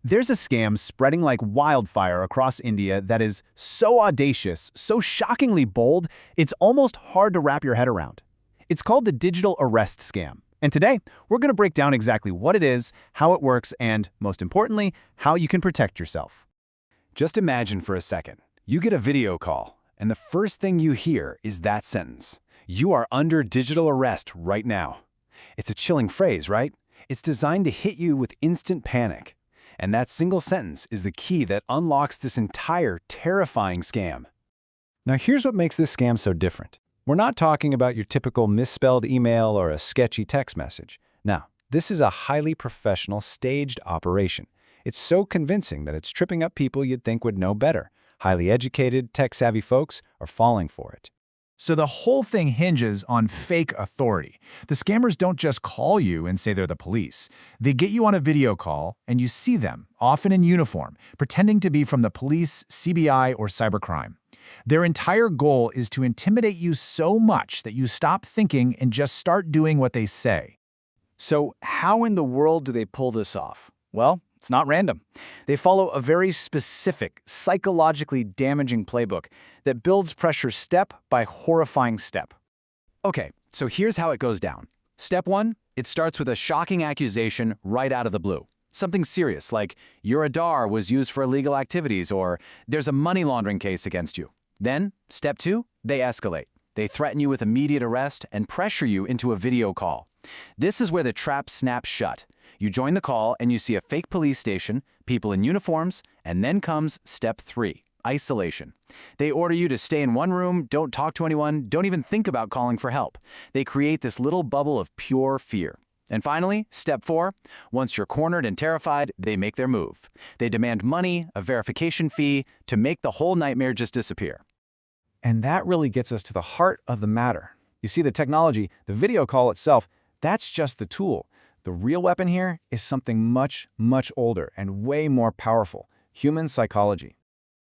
There's a scam spreading like wildfire across India that is so audacious, so shockingly bold, it's almost hard to wrap your head around. It's called the digital arrest scam. And today, we're going to break down exactly what it is, how it works, and, most importantly, how you can protect yourself. Just imagine for a second, you get a video call, and the first thing you hear is that sentence. You are under digital arrest right now. It's a chilling phrase, right? It's designed to hit you with instant panic. And that single sentence is the key that unlocks this entire terrifying scam. Now here's what makes this scam so different. We're not talking about your typical misspelled email or a sketchy text message. No, this is a highly professional, staged operation. It's so convincing that it's tripping up people you'd think would know better. Highly educated, tech-savvy folks are falling for it. So the whole thing hinges on fake authority. The scammers don't just call you and say they're the police. They get you on a video call, and you see them, often in uniform, pretending to be from the police, CBI, or cybercrime. Their entire goal is to intimidate you so much that you stop thinking and just start doing what they say. So how in the world do they pull this off? Well, it's not random. They follow a very specific, psychologically damaging playbook that builds pressure step by horrifying step. Okay, so here's how it goes down. Step 1, it starts with a shocking accusation right out of the blue. Something serious like your Adar was used for illegal activities or there's a money laundering case against you. Then, step 2, they escalate. They threaten you with immediate arrest and pressure you into a video call. This is where the trap snaps shut. You join the call and you see a fake police station, people in uniforms, and then comes step 3, isolation. They order you to stay in one room, don't talk to anyone, don't even think about calling for help. They create this little bubble of pure fear. And finally, step 4, once you're cornered and terrified, they make their move. They demand money, a verification fee, to make the whole nightmare just disappear. And that really gets us to the heart of the matter. You see, the technology, the video call itself, that's just the tool. The real weapon here is something much, much older and way more powerful: human psychology.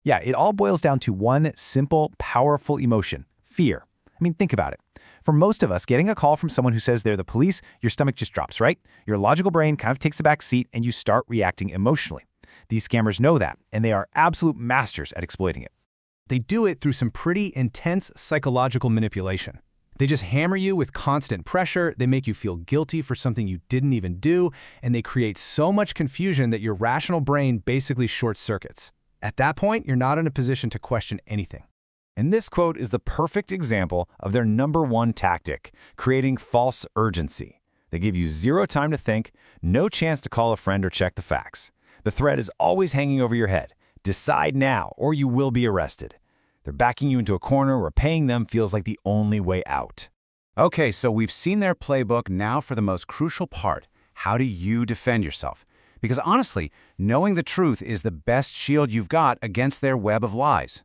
Yeah, it all boils down to one simple, powerful emotion: fear. I mean, think about it. For most of us, getting a call from someone who says they're the police, your stomach just drops, right? Your logical brain kind of takes a back seat and you start reacting emotionally. These scammers know that, and they are absolute masters at exploiting it. They do it through some pretty intense psychological manipulation. They just hammer you with constant pressure, they make you feel guilty for something you didn't even do, and they create so much confusion that your rational brain basically short circuits. At that point, you're not in a position to question anything. And this quote is the perfect example of their #1 tactic, creating false urgency. They give you zero time to think, no chance to call a friend or check the facts. The threat is always hanging over your head. Decide now, or you will be arrested. They're backing you into a corner where paying them feels like the only way out. Okay, so we've seen their playbook. Now for the most crucial part. How do you defend yourself? Because honestly, knowing the truth is the best shield you've got against their web of lies.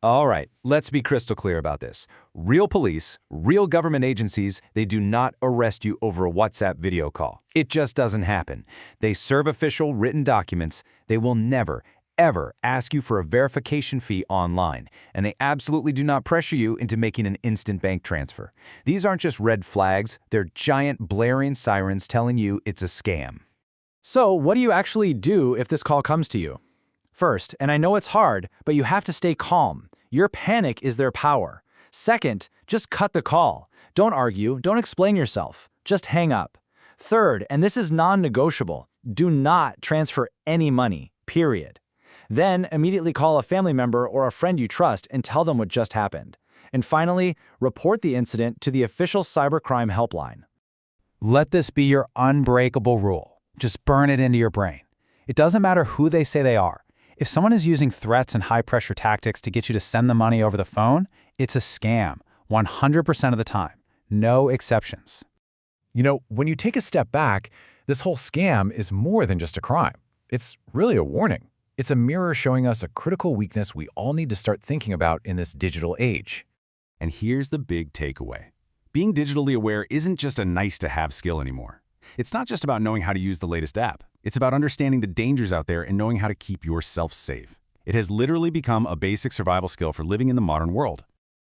All right, let's be crystal clear about this. Real police, real government agencies, they do not arrest you over a WhatsApp video call. It just doesn't happen. They serve official written documents. They will never, ever ask you for a verification fee online, and they absolutely do not pressure you into making an instant bank transfer. These aren't just red flags, they're giant blaring sirens telling you it's a scam. So what do you actually do if this call comes to you? First, and I know it's hard, but you have to stay calm. Your panic is their power. Second, just cut the call. Don't argue, don't explain yourself. Just hang up. Third, and this is non-negotiable, do not transfer any money, period. Then immediately call a family member or a friend you trust and tell them what just happened. And finally, report the incident to the official cybercrime helpline. Let this be your unbreakable rule. Just burn it into your brain. It doesn't matter who they say they are. If someone is using threats and high-pressure tactics to get you to send them money over the phone, it's a scam, 100% of the time. No exceptions. You know, when you take a step back, this whole scam is more than just a crime. It's really a warning. It's a mirror showing us a critical weakness we all need to start thinking about in this digital age. And here's the big takeaway. Being digitally aware isn't just a nice-to-have skill anymore. It's not just about knowing how to use the latest app. It's about understanding the dangers out there and knowing how to keep yourself safe. It has literally become a basic survival skill for living in the modern world.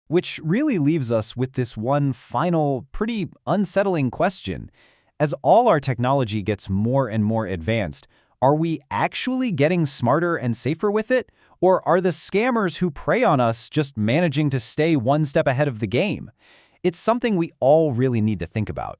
Which really leaves us with this one final, pretty unsettling question. As all our technology gets more and more advanced, Are we actually getting smarter and safer with it? Or are the scammers who prey on us just managing to stay one step ahead of the game? It's something we all really need to think about.